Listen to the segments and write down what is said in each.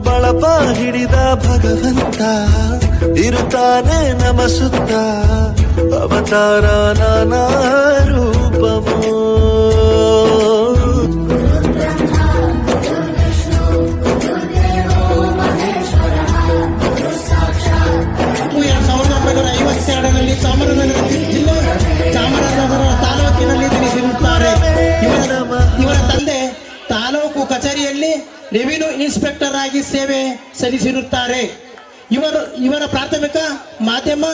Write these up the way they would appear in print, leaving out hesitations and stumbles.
ಬಳಪ ಹಿಡಿದ ಭಗವಂತ ಇರುತ್ತಾನೆ ನಮ ಸುತ್ತ ಅವತಾರ ನಾನಾ ರೂಪವೋ. 1952ರಲ್ಲಿ ಚಾಮರಾಜನಗರ ಜಿಲ್ಲೆ ಚಾಮರಾಜನಗರ ತಾಲೂಕಿನಲ್ಲಿ ಜನಿಸಿರುತ್ತಾರೆ. ಇವರ ತಂದೆ ತಾಲೂಕು ಕಚೇರಿಯಲ್ಲಿ ರೆವಿನ್ಯೂ ಇನ್ಸ್ಪೆಕ್ಟರ್ ಆಗಿ ಸೇವೆ ಸಲ್ಲಿಸಿರುತ್ತಾರೆ. ಇವರ ಪ್ರಾಥಮಿಕ ಮಾಧ್ಯಮ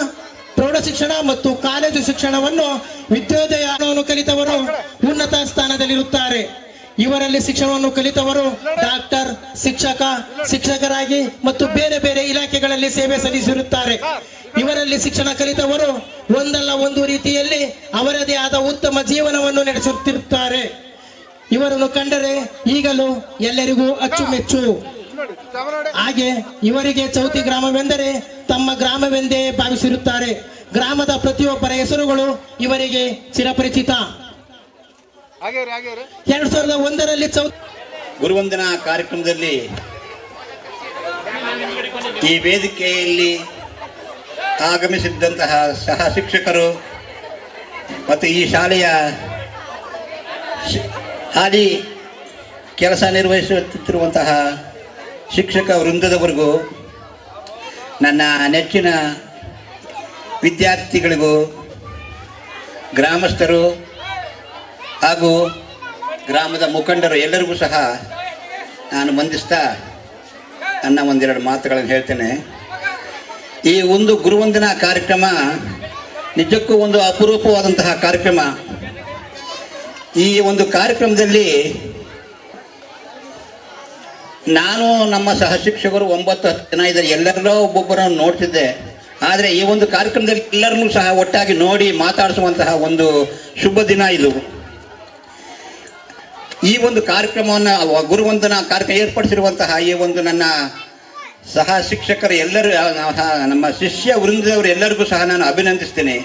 ಪ್ರೌಢ ಶಿಕ್ಷಣ ಮತ್ತು ಕಾಲೇಜು ಶಿಕ್ಷಣವನ್ನು ವಿದ್ಯೋದಯವನ್ನು ಕಲಿತವರು ಉನ್ನತ ಸ್ಥಾನದಲ್ಲಿರುತ್ತಾರೆ. ಇವರಲ್ಲಿ ಶಿಕ್ಷಣವನ್ನು ಕಲಿತವರು ಡಾಕ್ಟರ್, ಶಿಕ್ಷಕರಾಗಿ ಮತ್ತು ಬೇರೆ ಬೇರೆ ಇಲಾಖೆಗಳಲ್ಲಿ ಸೇವೆ ಸಲ್ಲಿಸಿರುತ್ತಾರೆ. ಇವರಲ್ಲಿ ಶಿಕ್ಷಣ ಕಲಿತವರು ಒಂದಲ್ಲ ಒಂದು ರೀತಿಯಲ್ಲಿ ಅವರದೇ ಆದ ಉತ್ತಮ ಜೀವನವನ್ನು ನಡೆಸುತ್ತಿರುತ್ತಾರೆ. ಇವರನ್ನು ಕಂಡರೆ ಈಗಲೂ ಎಲ್ಲರಿಗೂ ಅಚ್ಚುಮೆಚ್ಚು. ಹಾಗೆ ಇವರಿಗೆ ಚೌತಿ ಗ್ರಾಮವೆಂದರೆ ತಮ್ಮ ಗ್ರಾಮವೆಂದೇ ಭಾವಿಸಿರುತ್ತಾರೆ. ಗ್ರಾಮದ ಪ್ರತಿಯೊಬ್ಬರ ಹೆಸರುಗಳು ಇವರಿಗೆ ಚಿರಪರಿಚಿತ. 2001ರಲ್ಲಿ ಗುರುವಂದನಾ ಕಾರ್ಯಕ್ರಮದಲ್ಲಿ ಈ ವೇದಿಕೆಯಲ್ಲಿ ಆಗಮಿಸಿದ್ದಂತಹ ಸಹ ಶಿಕ್ಷಕರು ಮತ್ತು ಈ ಶಾಲೆಯ ಹಾಲಿ ಕೆಲಸ ನಿರ್ವಹಿಸುತ್ತಿರುವಂತಹ ಶಿಕ್ಷಕ ವೃಂದದವರೆಗೂ, ನನ್ನ ನೆಚ್ಚಿನ ವಿದ್ಯಾರ್ಥಿಗಳಿಗೂ, ಗ್ರಾಮಸ್ಥರು ಹಾಗೂ ಗ್ರಾಮದ ಮುಖಂಡರು ಎಲ್ಲರಿಗೂ ಸಹ ನಾನು ವಂದಿಸ್ತಾ ನನ್ನ ಒಂದೆರಡು ಮಾತುಗಳನ್ನು ಹೇಳ್ತೇನೆ. ಈ ಒಂದು ಗುರುವಂದನಾ ಕಾರ್ಯಕ್ರಮ ನಿಜಕ್ಕೂ ಒಂದು ಅಪರೂಪವಾದಂತಹ ಕಾರ್ಯಕ್ರಮ. ಈ ಒಂದು ಕಾರ್ಯಕ್ರಮದಲ್ಲಿ ನಾನು ನಮ್ಮ ಸಹ ಶಿಕ್ಷಕರು 9-10 ಜನ ಇದ್ದಾರೆ. ಎಲ್ಲರಲ್ಲೋ ಒಬ್ಬೊಬ್ಬರನ್ನು ನೋಡ್ತಿದ್ದೆ. ಆದರೆ ಈ ಒಂದು ಕಾರ್ಯಕ್ರಮದಲ್ಲಿ ಎಲ್ಲರನ್ನೂ ಸಹ ಒಟ್ಟಾಗಿ ನೋಡಿ ಮಾತಾಡಿಸುವಂತಹ ಒಂದು ಶುಭ ದಿನ ಇದು. ಈ ಒಂದು ಕಾರ್ಯಕ್ರಮವನ್ನು ಗುರುವಂದನಾ ಕಾರ್ಯಕ್ರಮ ಏರ್ಪಡಿಸಿರುವಂತಹ ಈ ಒಂದು ನನ್ನ ಸಹ ಶಿಕ್ಷಕರು ಎಲ್ಲರೂ, ನಮ್ಮ ಶಿಷ್ಯ ವೃಂದದವರು ಎಲ್ಲರಿಗೂ ಸಹ ನಾನು ಅಭಿನಂದಿಸ್ತೇನೆ.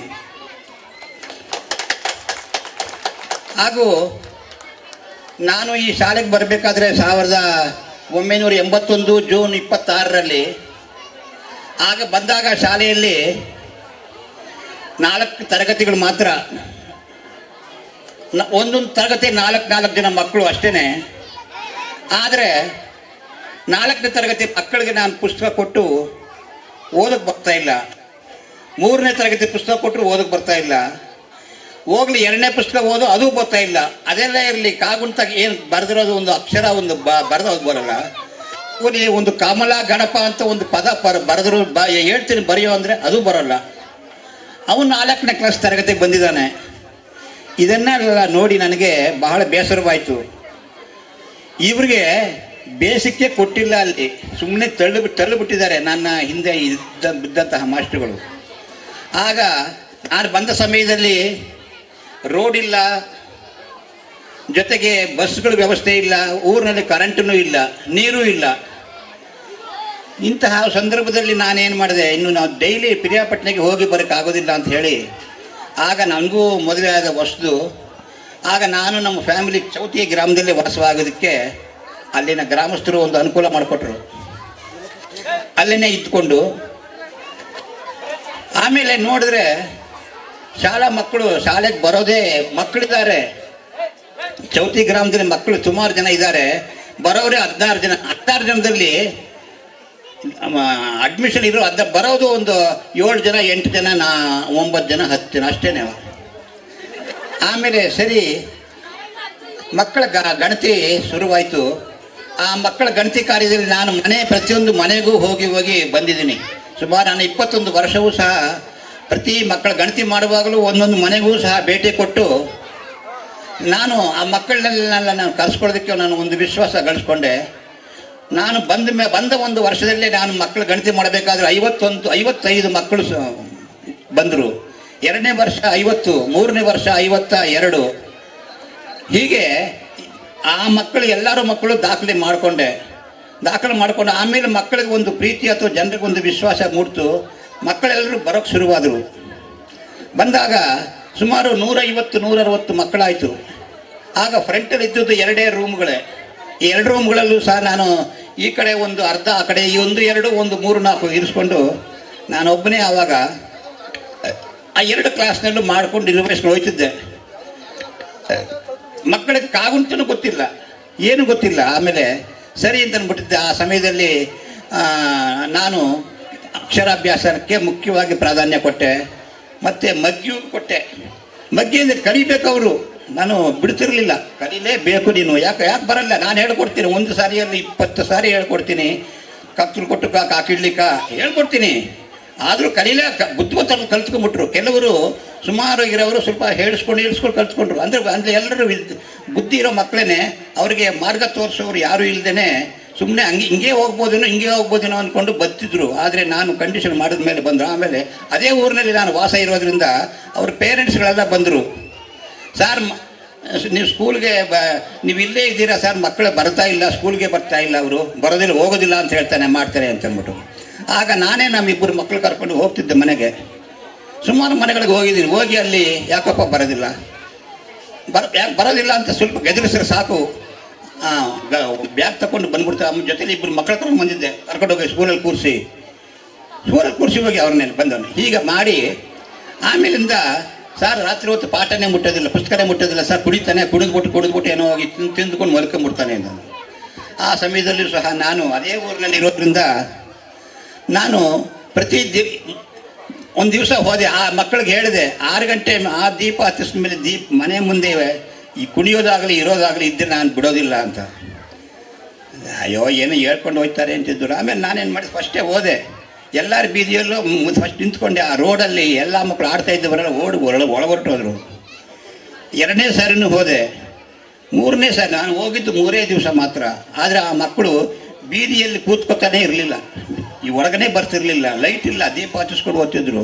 ಹಾಗೂ ನಾನು ಈ ಶಾಲೆಗೆ ಬರಬೇಕಾದ್ರೆ 1981 ಜೂನ್ 26ರಲ್ಲಿ ಆಗ ಬಂದಾಗ ಶಾಲೆಯಲ್ಲಿ 4 ತರಗತಿಗಳು ಮಾತ್ರ, ಒಂದೊಂದು ತರಗತಿ 4 ಜನ ಮಕ್ಕಳು ಅಷ್ಟೇ. ಆದರೆ 4ನೇ ತರಗತಿ ಮಕ್ಕಳಿಗೆ ನಾನು ಪುಸ್ತಕ ಕೊಟ್ಟು ಓದಕ್ಕೆ ಬರ್ತಾ ಇಲ್ಲ. 3ನೇ ತರಗತಿ ಪುಸ್ತಕ ಕೊಟ್ಟರು ಓದಕ್ಕೆ ಬರ್ತಾ ಇಲ್ಲ. ಹೋಗ್ಲಿ 2ನೇ ಪುಸ್ತಕ ಓದು ಅದು ಬರ್ತಾ ಇಲ್ಲ. ಅದೆಲ್ಲ ಇರಲಿ, ಕಾಗುಂತ ಏನು ಬರೆದಿರೋದು ಒಂದು ಅಕ್ಷರ ಒಂದು ಬರೆದೋದು ಬರೋಲ್ಲ. ಒಂದು ಕಮಲ ಗಣಪ ಅಂತ ಒಂದು ಪದ ಬರೆದ್ರು ಹೇಳ್ತೀನಿ ಬರೆಯೋ ಅಂದರೆ ಅದು ಬರೋಲ್ಲ. ಅವನು 4ನೇ ಕ್ಲಾಸ್ ತರಗತಿಗೆ ಬಂದಿದ್ದಾನೆ. ಇದನ್ನೆಲ್ಲ ನೋಡಿ ನನಗೆ ಬಹಳ ಬೇಸರವಾಯಿತು. ಇವ್ರಿಗೆ ಬೇಸಿಕ್ಕೆ ಕೊಟ್ಟಿಲ್ಲ, ಅಲ್ಲಿ ಸುಮ್ಮನೆ ತಳ್ಳಿಬಿಟ್ಟಿದ್ದಾರೆ ನನ್ನ ಹಿಂದೆ ಬಿದ್ದಂತಹ ಮಾಸ್ಟರ್ಗಳು. ಆಗ ನಾನು ಬಂದ ಸಮಯದಲ್ಲಿ ರೋಡ್ ಇಲ್ಲ, ಜೊತೆಗೆ ಬಸ್ಗಳ ವ್ಯವಸ್ಥೆ ಇಲ್ಲ, ಊರಿನಲ್ಲಿ ಕರೆಂಟೂ ಇಲ್ಲ, ನೀರೂ ಇಲ್ಲ. ಇಂತಹ ಸಂದರ್ಭದಲ್ಲಿ ನಾನೇನು ಮಾಡಿದೆ, ಇನ್ನು ನಾವು ಡೈಲಿ ಪಿರಿಯಾಪಟ್ಟಣಕ್ಕೆ ಹೋಗಿ ಬರೋಕ್ಕಾಗೋದಿಲ್ಲ ಅಂತ ಹೇಳಿ, ಆಗ ನನಗೂ ಮದುವೆ ಆದ ಹೊಸದು. ಆಗ ನಾನು ನಮ್ಮ ಫ್ಯಾಮಿಲಿ ಚೌತಿ ಗ್ರಾಮದಲ್ಲಿ ವಾಸವಾಗೋದಕ್ಕೆ ಅಲ್ಲಿನ ಗ್ರಾಮಸ್ಥರು ಒಂದು ಅನುಕೂಲ ಮಾಡಿಕೊಟ್ರು. ಅಲ್ಲೇ ಇದ್ಕೊಂಡು ಆಮೇಲೆ ನೋಡಿದ್ರೆ ಶಾಲಾ ಮಕ್ಕಳು ಶಾಲೆಗೆ ಬರೋದೇ ಮಕ್ಕಳಿದ್ದಾರೆ. ಚೌತಿ ಗ್ರಾಮದಲ್ಲಿ ಮಕ್ಕಳು ಸುಮಾರು ಜನ ಇದ್ದಾರೆ. ಬರೋರೇ 16 ಜನದಲ್ಲಿ ಅಡ್ಮಿಷನ್ ಇರೋ ಬರೋದು ಒಂದು 7 ಜನ 8 ಜನ 9 ಜನ 10 ಜನ ಅಷ್ಟೇ. ಆಮೇಲೆ ಸರಿ ಮಕ್ಕಳ ಗಣತಿ ಶುರುವಾಯಿತು. ಆ ಮಕ್ಕಳ ಗಣತಿ ಕಾರ್ಯದಲ್ಲಿ ನಾನು ಪ್ರತಿಯೊಂದು ಮನೆಗೂ ಹೋಗಿ ಬಂದಿದ್ದೀನಿ. ಸುಮಾರು ನಾನು 21 ವರ್ಷವೂ ಸಹ ಪ್ರತಿ ಮಕ್ಕಳ ಗಣತಿ ಮಾಡುವಾಗಲೂ ಒಂದೊಂದು ಮನೆಗೂ ಸಹ ಭೇಟಿ ಕೊಟ್ಟು ನಾನು ಆ ಮಕ್ಕಳನ್ನೆಲ್ಲ ನಾನು ಕರೆಸ್ಕೊಳ್ಳೋದಕ್ಕೆ ನಾನು ಒಂದು ವಿಶ್ವಾಸ ಗಳಿಸ್ಕೊಂಡೆ. ನಾನು ಬಂದ ಒಂದು ವರ್ಷದಲ್ಲೇ ನಾನು ಮಕ್ಕಳ ಗಣತಿ ಮಾಡಬೇಕಾದ್ರೆ 55 ಮಕ್ಕಳು ಬಂದರು. 2ನೇ ವರ್ಷ 50, 3ನೇ ವರ್ಷ 52. ಹೀಗೆ ಆ ಮಕ್ಕಳು ಎಲ್ಲರೂ ಮಕ್ಕಳು ದಾಖಲೆ ಮಾಡಿಕೊಂಡು ಆಮೇಲೆ ಮಕ್ಕಳಿಗೆ ಒಂದು ಪ್ರೀತಿ ಅಥವಾ ಜನರಿಗೆ ಒಂದು ವಿಶ್ವಾಸ ಮೂಡ್ತು. ಮಕ್ಕಳೆಲ್ಲರೂ ಬರೋಕ್ಕೆ ಶುರುವಾದರು. ಬಂದಾಗ ಸುಮಾರು 150-160 ಮಕ್ಕಳಾಯಿತು. ಆಗ ಫ್ರಂಟಲ್ಲಿ ಇದ್ದದ್ದು 2 ರೂಮ್ಗಳೇ. 2 ರೂಮ್ಗಳಲ್ಲೂ ಸಹ ನಾನು ಈ ಕಡೆ ಒಂದು ಅರ್ಧ, ಆ ಕಡೆ ಈ 1 2 1 3 4 ಇರಿಸ್ಕೊಂಡು ನಾನು ಒಬ್ಬನೇ ಆವಾಗ ಆ 2 ಕ್ಲಾಸ್ನಲ್ಲೂ ಮಾಡ್ಕೊಂಡು ನಿರ್ವಹಿಸ್ಕೊಂಡು ಹೋಗ್ತಿದ್ದೆ. ಮಕ್ಕಳಿಗೆ ಕಾಗುಂತನೂ ಗೊತ್ತಿಲ್ಲ, ಏನು ಗೊತ್ತಿಲ್ಲ. ಆಮೇಲೆ ಸರಿ ಅಂತ ಅಂದ್ಬಿಟ್ಟಿದ್ದೆ. ಆ ಸಮಯದಲ್ಲಿ ನಾನು ಅಕ್ಷರಾಭ್ಯಾಸಕ್ಕೆ ಮುಖ್ಯವಾಗಿ ಪ್ರಾಧಾನ್ಯ ಕೊಟ್ಟೆ, ಮತ್ತು ಮಗ್ಗಿಯೂ ಕೊಟ್ಟೆ. ಮಗ್ಗಿಯಿಂದ ಕಲಿಬೇಕು ಅವರು, ನಾನು ಬಿಡ್ತಿರ್ಲಿಲ್ಲ. ಕಲೀಲೇಬೇಕು ನೀನು, ಯಾಕೆ ಬರಲ್ಲ, ನಾನು ಹೇಳ್ಕೊಡ್ತೀನಿ. 1 ಸಾರಿಯಲ್ಲಿ 20 ಸಾರಿ ಹೇಳ್ಕೊಡ್ತೀನಿ. ಕತ್ತಲು ಕೊಟ್ಟು ಕಾಕಿಡ್ಲಿಕ್ಕ ಹೇಳ್ಕೊಡ್ತೀನಿ. ಆದರೂ ಬುದ್ಧಿವಂತರು ಕಲ್ತ್ಕೊಂಡ್ಬಿಟ್ರು. ಕೆಲವರು ಸುಮಾರು ಇರೋರು ಸ್ವಲ್ಪ ಹೇಳಿಸ್ಕೊಂಡು ಕಲ್ತ್ಕೊಂಡ್ರು. ಅಂದರೆ ಎಲ್ಲರೂ ಬುದ್ಧಿ ಇರೋ ಮಕ್ಕಳೇ, ಅವರಿಗೆ ಮಾರ್ಗ ತೋರಿಸೋರು ಯಾರೂ ಇಲ್ಲದೇ ಸುಮ್ಮನೆ ಹಿಂಗೆ ಹೋಗ್ಬೋದೇನೋ ಅಂದ್ಕೊಂಡು ಬರ್ತಿದ್ರು. ಆದರೆ ನಾನು ಕಂಡೀಷನ್ ಮಾಡಿದ ಮೇಲೆ ಬಂದರು. ಆಮೇಲೆ ಅದೇ ಊರಿನಲ್ಲಿ ನಾನು ವಾಸ ಇರೋದ್ರಿಂದ ಅವ್ರ ಪೇರೆಂಟ್ಸ್ಗಳೆಲ್ಲ ಬಂದರು. ಸರ್, ನೀವು ಸ್ಕೂಲ್ಗೆ ನೀವು ಇಲ್ಲೇ ಇದ್ದೀರಾ ಸರ್, ಮಕ್ಕಳು ಬರ್ತಾ ಇಲ್ಲ, ಸ್ಕೂಲ್ಗೆ ಬರ್ತಾ ಇಲ್ಲ, ಅವರು ಬರೋದಿಲ್ಲ, ಹೋಗೋದಿಲ್ಲ ಅಂತ ಮಾಡ್ತಾರೆ ಅಂತಂದ್ಬಿಟ್ಟು. ಆಗ ನಾನೇ ನಮ್ಮಿಬ್ಬರು ಮಕ್ಕಳು ಕರ್ಕೊಂಡು ಹೋಗ್ತಿದ್ದೆ ಮನೆಗೆ. ಸುಮಾರು ಮನೆಗಳಿಗೆ ಹೋಗಿದ್ದೀನಿ. ಹೋಗಿ ಅಲ್ಲಿ ಯಾಕಪ್ಪ ಯಾಕೆ ಬರೋದಿಲ್ಲ ಅಂತ ಸ್ವಲ್ಪ ಗೆದರಿಸಿದ್ರೆ ಸಾಕು, ಬ್ಯಾಗ್ ತಗೊಂಡು ಬಂದ್ಬಿಡ್ತಾರೆ. ಅಮ್ಮ ಜೊತೆಲಿ 2 ಮಕ್ಕಳು ಕರ್ಕೊಂಡು ಬಂದಿದ್ದೆ. ಕರ್ಕೊಂಡು ಹೋಗಿ ಸ್ಕೂಲಲ್ಲಿ ಕೂರಿಸಿ ಹೋಗಿ ಅವ್ರನ್ನೆಲ್ಲ ಬಂದವನು. ಹೀಗೆ ಮಾಡಿ ಆಮೇಲಿಂದ ಸರ್ ರಾತ್ರಿ ಹೊತ್ತು ಪಾಠನೇ ಮುಟ್ಟೋದಿಲ್ಲ, ಪುಸ್ತಕನೇ ಮುಟ್ಟೋದಿಲ್ಲ ಸರ್, ಕುಡಿದ್ಬಿಟ್ಟು ಏನೋ ಹೋಗಿ ತಿಂದುಕೊಂಡು ಮಲ್ಕೊಂಡ್ಬಿಡ್ತಾನೆ ಅಂತ. ಆ ಸಮಯದಲ್ಲೂ ಸಹ ನಾನು ಅದೇ ಊರಿನಲ್ಲಿ ಇರೋದ್ರಿಂದ ನಾನು ಒಂದು ದಿವಸ ಹೋದೆ. ಆ ಮಕ್ಕಳಿಗೆ ಹೇಳಿದೆ, 6 ಗಂಟೆ ಆ ದೀಪ ಹತ್ತಿಸಿದ ಮೇಲೆ ಮನೆ ಮುಂದೆ ಈ ಕುಣಿಯೋದಾಗಲಿ ಇರೋದಾಗಲಿ ಇದ್ದರೆ ನಾನು ಬಿಡೋದಿಲ್ಲ ಅಂತ. ಅಯ್ಯೋ ಏನೋ ಹೇಳ್ಕೊಂಡು ಹೋಗ್ತಾರೆ ಅಂತಿದ್ರು. ಆಮೇಲೆ ನಾನೇನು ಮಾಡಿದೆ, ಫಸ್ಟೇ ಹೋದೆ. ಎಲ್ಲರ ಬೀದಿಯಲ್ಲೂ ಫಸ್ಟ್ ನಿಂತ್ಕೊಂಡೆ. ಆ ರೋಡಲ್ಲಿ ಎಲ್ಲ ಮಕ್ಕಳು ಆಡ್ತಾ ಇದ್ದವರೆಲ್ಲ ಒಳಗೊಟ್ಟೋದ್ರು. 2ನೇ ಸಾರಿನೂ ಹೋದೆ. 3ನೇ ಸಾರಿ ನಾನು ಹೋಗಿದ್ದು 3 ದಿವಸ ಮಾತ್ರ. ಆದರೆ ಆ ಮಕ್ಕಳು ಬೀದಿಯಲ್ಲಿ ಕೂತ್ಕೊತಾನೆ ಇರಲಿಲ್ಲ, ಈ ಒಳಗನೆ ಬರ್ತಿರ್ಲಿಲ್ಲ, ಲೈಟ್ ಇಲ್ಲ, ದೀಪ ಹಚ್ಚಿಸ್ಕೊಂಡು ಓದ್ತಿದ್ರು.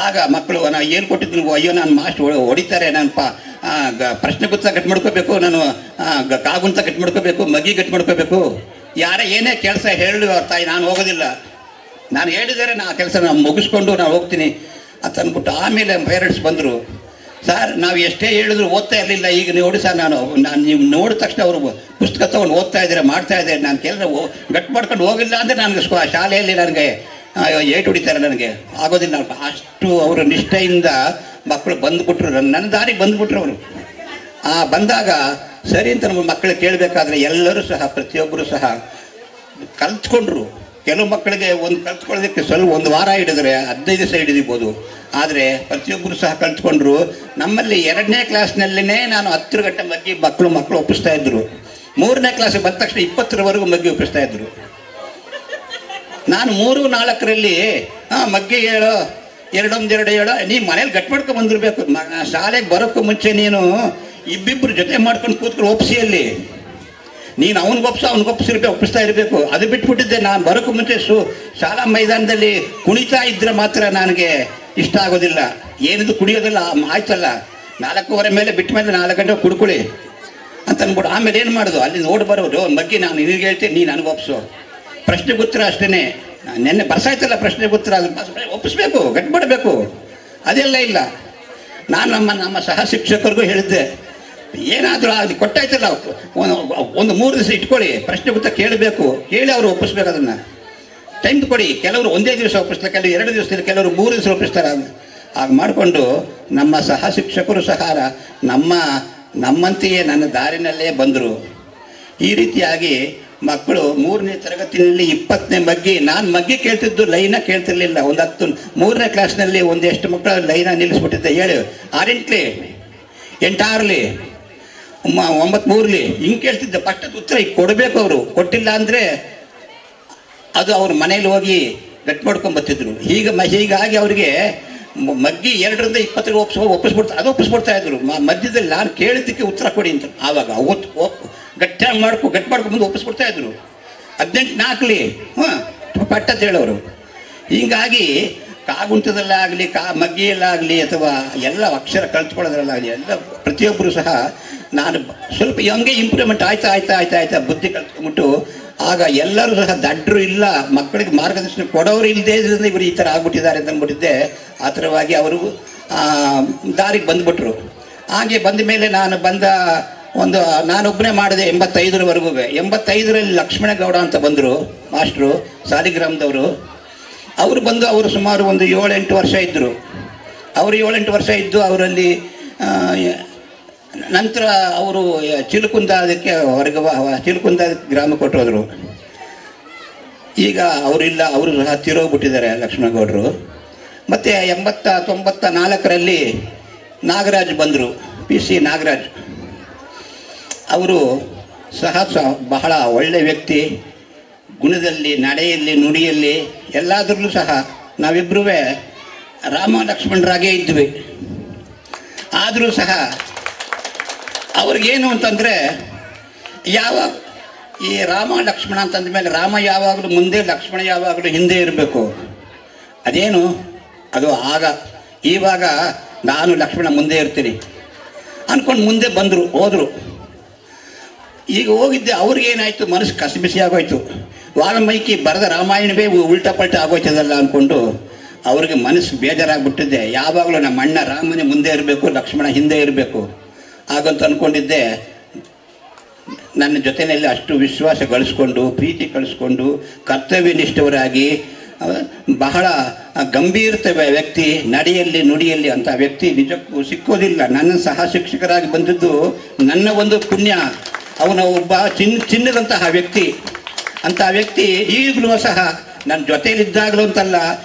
ಆಗ ಮಕ್ಕಳು ನಾನು ಏನು ಕೊಟ್ಟಿದ್ದೀನಿ, ಅಯ್ಯೋ ನಾನು ಮಾಸ್ಟರ್ ಹೊಡಿತಾರೆ, ನಾನು ಪ್ರಶ್ನೆ ಗುತ್ತ ಗಟ್ಟಿ ಮಾಡ್ಕೋಬೇಕು, ನಾನು ಕಾಗುಂತ ಗಟ್ಟಿ ಮಾಡ್ಕೋಬೇಕು, ಮಗಿ ಗಟ್ಟಿ ಮಾಡ್ಕೋಬೇಕು, ಯಾರೇ ಏನೇ ಕೆಲಸ ಹೇಳಿ ಅವ್ರ ತಾಯಿ, ನಾನು ಹೋಗೋದಿಲ್ಲ, ನಾನು ಹೇಳಿದರೆ ನಾ ಕೆಲಸ ನಾನು ಮುಗಿಸ್ಕೊಂಡು ನಾನು ಹೋಗ್ತೀನಿ ಅಂತ ಅಂದ್ಬಿಟ್ಟು. ಆಮೇಲೆ ಪೇರೆಂಟ್ಸ್ ಬಂದರು. ಸರ್, ನಾವು ಎಷ್ಟೇ ಹೇಳಿದ್ರು ಓದ್ತಾ ಇರಲಿಲ್ಲ. ಈಗ ನೋಡಿ ಸರ್, ನಾನು ನೀವು ನೋಡಿದ ತಕ್ಷಣ ಅವರು ಪುಸ್ತಕ ತೊಗೊಂಡು ಓದ್ತಾ ಇದ್ದಾರೆ, ಮಾಡ್ತಾ ಇದ್ದಾರೆ. ನಾನು ಕೆಲಸ ಗಟ್ಟು ಮಾಡ್ಕೊಂಡು ಹೋಗಿಲ್ಲ ಅಂದರೆ ನನಗೆ ಶಾಲೆಯಲ್ಲಿ ನನಗೆ ಏಟು ಹೊಡಿತಾರೆ, ನನಗೆ ಆಗೋದಿಲ್ಲ. ಅಷ್ಟು ಅವರು ನಿಷ್ಠೆಯಿಂದ ಮಕ್ಕಳು ಬಂದುಬಿಟ್ರು, ನನ್ನ ದಾರಿಗೆ ಬಂದುಬಿಟ್ರು ಅವರು. ಬಂದಾಗ ಸರಿ ಅಂತ ನಮ್ಮ ಮಕ್ಕಳು ಕೇಳಬೇಕಾದ್ರೆ ಎಲ್ಲರೂ ಸಹ, ಪ್ರತಿಯೊಬ್ಬರು ಸಹ ಕಲ್ತ್ಕೊಂಡ್ರು. ಕೆಲವು ಮಕ್ಕಳಿಗೆ ಕಲ್ತ್ಕೊಳ್ಳೋದಕ್ಕೆ ಸ್ವಲ್ಪ 1 ವಾರ ಹಿಡಿದ್ರೆ 15 ದಿವಸ ಹಿಡಿದಿರ್ಬೋದು. ಆದರೆ ಪ್ರತಿಯೊಬ್ಬರು ಸಹ ಕಲ್ತ್ಕೊಂಡ್ರು. ನಮ್ಮಲ್ಲಿ 2ನೇ ಕ್ಲಾಸ್ನಲ್ಲೇ ನಾನು 10 ಗಂಟೆ ಮಗ್ಗಿ ಮಕ್ಕಳು ಒಪ್ಪಿಸ್ತಾ ಇದ್ರು. 3ನೇ ಕ್ಲಾಸಿಗೆ ಬಂದ ತಕ್ಷಣ 20ರವರೆಗೂ ಮಗ್ಗಿ ಒಪ್ಪಿಸ್ತಾ ಇದ್ರು. ನಾನು 3 4ರಲ್ಲಿ ಮಗ್ಗಿ ಹೇಳೋ 2 1 2 ಹೇಳೋ, ನೀನು ಮನೇಲಿ ಗಟ್ಟಿ ಮಾಡ್ಕೊಂಡು ಬಂದಿರಬೇಕು. ಶಾಲೆಗೆ ಬರೋಕ್ಕೂ ಮುಂಚೆ ನೀನು ಇಬ್ಬಿಬ್ಬರು ಜೊತೆ ಮಾಡ್ಕೊಂಡು ಕೂತ್ಕೊಂಡು ಒಪ್ಪಿಸಿಯಲ್ಲಿ ನೀನು ಒಪ್ಪಿಸ್ತಾ ಇರಬೇಕು. ಅದು ಬಿಟ್ಬಿಟ್ಟಿದ್ದೆ. ನಾನು ಬರೋಕ್ಕೂ ಮುಂಚೆ ಶಾಲಾ ಮೈದಾನದಲ್ಲಿ ಕುಣಿತಾ ಇದ್ರೆ ಮಾತ್ರ ನನಗೆ ಇಷ್ಟ ಆಗೋದಿಲ್ಲ. ಏನಿದು ಕುಡಿಯೋದಿಲ್ಲ, ಆಯ್ತಲ್ಲ, 4:15 ಮೇಲೆ ಬಿಟ್ಟ ಮೇಲೆ 4 ಗಂಟೆ ಕುಡ್ಕೊಳ್ಳಿ ಅಂತ ಅಂದ್ಬಿಟ್ಟು. ಆಮೇಲೆ ಏನು ಮಾಡೋದು, ಅಲ್ಲಿ ನೋಡಿ ಬರೋದು ಮಗ್ಗಿ, ನಾನು ನಿನಗೆ ಹೇಳ್ತೀನಿ, ನೀನು ನನಗೆ ಒಪ್ಪಿಸು. ಪ್ರಶ್ನೆ ಉತ್ತರ ಅಷ್ಟೇ. ನೆನ್ನೆ ಬರ್ಸಾಯ್ತಲ್ಲ ಪ್ರಶ್ನೆ ಉತ್ತರ, ಅದು ಒಪ್ಪಿಸ್ಬೇಕು, ಗಟ್ಟಿ ಮಾಡಬೇಕು. ಅದೆಲ್ಲ ಇಲ್ಲ. ನಾನು ನಮ್ಮ ಸಹ ಶಿಕ್ಷಕರಿಗೂ ಹೇಳಿದ್ದೆ, ಏನಾದರೂ ಅದು ಕೊಟ್ಟಾಯ್ತಲ್ಲ, ಒಂದು 3 ದಿವಸ ಇಟ್ಕೊಳ್ಳಿ, ಪ್ರಶ್ನೆ ಉತ್ತರ ಕೇಳಬೇಕು, ಕೇಳಿ ಅವರು ಒಪ್ಪಿಸ್ಬೇಕು. ಅದನ್ನು ಟೈಮ್ ಕೊಡಿ. ಕೆಲವರು 1 ದಿವಸ ಒಪ್ಪಿಸ್ತಾರೆ, ಕೆಲವರು 2 ದಿವಸದಲ್ಲಿ, ಕೆಲವರು 3 ದಿವಸ ಒಪ್ಪಿಸ್ತಾರೆ. ಆಗ ಮಾಡಿಕೊಂಡು ನಮ್ಮ ಸಹ ಶಿಕ್ಷಕರು ಸಹ ನಮ್ಮಂತೆಯೇ ನನ್ನ ದಾರಿನಲ್ಲೇ ಬಂದರು. ಈ ರೀತಿಯಾಗಿ ಮಕ್ಕಳು 3ನೇ ತರಗತಿಯಲ್ಲಿ 20ನೇ ಮಗ್ಗಿ, ನಾನು ಮಗ್ಗಿ ಕೇಳ್ತಿದ್ದು ಲೈನ ಕೇಳ್ತಿರ್ಲಿಲ್ಲ. 3ನೇ ಕ್ಲಾಸ್ನಲ್ಲಿ ಎಷ್ಟು ಮಕ್ಕಳು ಲೈನ ನಿಲ್ಲಿಸ್ಬಿಟ್ಟಿದ್ದೆ. 7 6 8 6 9 3 ಹಿಂಗೆ ಕೇಳ್ತಿದ್ದೆ. ಫಸ್ಟ್ ಉತ್ತರ ಈಗ ಕೊಡಬೇಕು. ಅವರು ಕೊಟ್ಟಿಲ್ಲ ಅಂದರೆ ಅದು ಅವ್ರ ಮನೇಲಿ ಹೋಗಿ ಗಟ್ಟಿ ಮಾಡ್ಕೊಂಡು ಬರ್ತಿದ್ರು. ಹೀಗಾಗಿ ಅವರಿಗೆ ಮಗ್ಗಿ 2ರಿಂದ 20ಗೆ ಒಪ್ಪಿಸ್ಬಿಡ್ತಾ ಇದ್ರು. ಮಧ್ಯದಲ್ಲಿ ನಾನು ಕೇಳಿದ್ದಕ್ಕೆ ಉತ್ತರ ಕೊಡಿ ಅಂತ. ಆವಾಗ ಗಟ್ಟಿ ಮಾಡ್ಕೊಂಡು ಒಪ್ಪಿಸ್ಬಿಡ್ತಾ ಇದ್ರು. 18 ಪಟ್ಟ ಅಂತ ಹೇಳೋರು. ಹೀಗಾಗಿ ಕಾಗುಂಟದಲ್ಲಾಗಲಿ ಮಗ್ಗಿಯಲ್ಲಾಗಲಿ ಅಥವಾ ಎಲ್ಲ ಅಕ್ಷರ ಕಲ್ತ್ಕೊಳ್ಳೋದ್ರಲ್ಲಾಗಲಿ ಎಲ್ಲ ಪ್ರತಿಯೊಬ್ಬರು ಸಹ ನಾನು ಸ್ವಲ್ಪ ಹಂಗೆ ಇಂಪ್ರೂವ್ಮೆಂಟ್ ಆಯ್ತಾ ಬುದ್ಧಿ ಕಲ್ತ್ಕೊಂಡ್ಬಿಟ್ಟು. ಆಗ ಎಲ್ಲರೂ ಸಹ ದಡ್ಡರು ಇಲ್ಲ, ಮಕ್ಕಳಿಗೆ ಮಾರ್ಗದರ್ಶನ ಕೊಡೋರು ಇಲ್ಲದೇ ಇದ್ರಿಂದ ಇವರು ಈ ಥರ ಆಗ್ಬಿಟ್ಟಿದ್ದಾರೆ ಅಂತ ಅಂದ್ಬಿಟ್ಟಿದ್ದೆ. ಆ ಥರವಾಗಿ ಅವರು ದಾರಿಗೆ ಬಂದುಬಿಟ್ರು. ಹಾಗೆ ಬಂದ ಮೇಲೆ ನಾನು ಒಂದು ನಾನೊಬ್ಬನೇ ಮಾಡಿದೆ 85ರವರೆಗೂ. 85ರಲ್ಲಿ ಲಕ್ಷ್ಮಣಗೌಡ ಅಂತ ಬಂದರು ಮಾಸ್ಟ್ರು ಸಾಲಿಗ್ರಾಮದವರು. ಅವರು ಬಂದು ಅವರು ಸುಮಾರು ಒಂದು 7-8 ವರ್ಷ ಇದ್ದರು. ಅವರು 7-8 ವರ್ಷ ಇದ್ದು ಅವರಲ್ಲಿ ನಂತರ ಅವರು ಚಿಲುಕುಂದ ಅದಕ್ಕೆ ಚಿಲುಕುಂದ ಗ್ರಾಮ ಕೊಟ್ಟೋದ್ರು. ಈಗ ಅವರಿಲ್ಲ, ಅವರು ಸಹ ತೀರೋಗ್ಬಿಟ್ಟಿದ್ದಾರೆ ಲಕ್ಷ್ಮಣಗೌಡರು. ಮತ್ತು 94ರಲ್ಲಿ ನಾಗರಾಜ್ ಬಂದರು, PC ನಾಗರಾಜ್. ಅವರು ಸಹ ಬಹಳ ಒಳ್ಳೆ ವ್ಯಕ್ತಿ, ಗುಣದಲ್ಲಿ, ನಡೆಯಲ್ಲಿ, ನುಡಿಯಲ್ಲಿ ಎಲ್ಲದರಲ್ಲೂ ಸಹ ನಾವಿಬ್ಬರೂ ರಾಮ ಲಕ್ಷ್ಮಣರಾಗೇ ಇದ್ವಿ. ಆದರೂ ಸಹ ಅವ್ರಿಗೇನು ಅಂತಂದರೆ, ಈ ರಾಮ ಲಕ್ಷ್ಮಣ ಅಂತಂದ ಮೇಲೆ ರಾಮ ಯಾವಾಗಲೂ ಮುಂದೆ, ಲಕ್ಷ್ಮಣ ಯಾವಾಗಲೂ ಹಿಂದೆ ಇರಬೇಕು. ಅದೇನು ಅದು ಆಗ. ಇವಾಗ ನಾನು ಲಕ್ಷ್ಮಣ ಮುಂದೆ ಇರ್ತೀನಿ ಅಂದ್ಕೊಂಡು ಮುಂದೆ ಹೋದರು. ಈಗ ಹೋಗಿದ್ದೆ, ಅವ್ರಿಗೇನಾಯಿತು, ಮನಸ್ಸು ಕಸಿಬಿಸಿ ಆಗೋಯ್ತು. ವಾಲ್ಮೀಕಿ ಬರೆದ ರಾಮಾಯಣವೇ ಉಲ್ಟಾ ಪಲ್ಟ ಆಗೋಯ್ತದಲ್ಲ ಅಂದ್ಕೊಂಡು ಅವ್ರಿಗೆ ಮನಸ್ಸು ಬೇಜಾರಾಗ್ಬಿಟ್ಟಿದ್ದೆ. ಯಾವಾಗಲೂ ನಮ್ಮ ಅಣ್ಣ ರಾಮನೇ ಮುಂದೆ ಇರಬೇಕು, ಲಕ್ಷ್ಮಣ ಹಿಂದೆ ಇರಬೇಕು ಹಾಗಂತ ಅಂದ್ಕೊಂಡಿದ್ದೆ. ನನ್ನ ಜೊತೆಯಲ್ಲಿ ಅಷ್ಟು ವಿಶ್ವಾಸ ಗಳಿಸ್ಕೊಂಡು, ಪ್ರೀತಿ ಕಳಿಸ್ಕೊಂಡು, ಕರ್ತವ್ಯನಿಷ್ಠವರಾಗಿ, ಬಹಳ ಗಂಭೀರತೆ ವ್ಯಕ್ತಿ, ನಡೆಯಲ್ಲಿ ನುಡಿಯಲ್ಲಿ ಅಂತ ವ್ಯಕ್ತಿ ನಿಜಕ್ಕೂ ಸಿಕ್ಕೋದಿಲ್ಲ. ನನ್ನ ಸಹ ಶಿಕ್ಷಕರಾಗಿ ಬಂದಿದ್ದು ನನ್ನ ಒಂದು ಪುಣ್ಯ. ಅವನ ಒಬ್ಬ ಚಿನ್ನದಂತಹ ವ್ಯಕ್ತಿ. ಅಂಥ ವ್ಯಕ್ತಿ ಈಗಲೂ ಸಹ ನನ್ನ ಜೊತೆಯಲ್ಲಿದ್ದಾಗಲೂ ಅಂತಲ್ಲ,